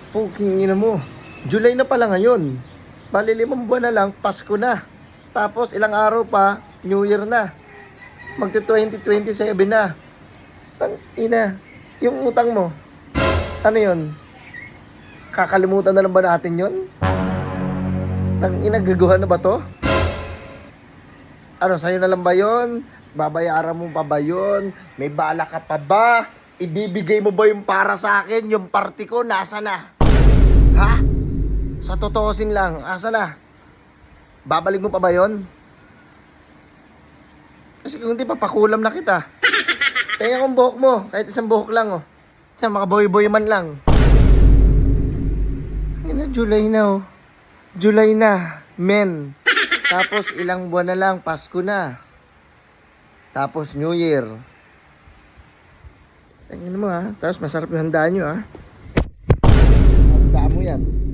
Puking ina mo. July na pala ngayon. Bali 5 buwan na lang, Pasko na. Tapos ilang araw pa, New Year na. Magti 2027 na. Tang ina. Yung utang mo, ano yun? Kakalimutan na lang ba natin yun? Tang ina, gagawa na ba to? Ano, sa'yo na lang ba yun? Babayaran mo pa ba yun? May bala ka pa ba? Ibibigay mo ba yung para sa akin? Yung party ko, nasa na? Ha? Sa totoosin lang, asa na? Babalik mo pa ba yun? Kasi kung hindi, papakulam na kita. Kaya kung buhok mo, kahit isang buhok lang, oh. Kaya makaboy-boy man lang. Ano, July na, oh. July na, men. Tapos ilang buwan na lang, Pasko na. Tapos New Year. Tingnan mo, ha. Tapos masarap yung handaan nyo, ha. Handaan mo yan.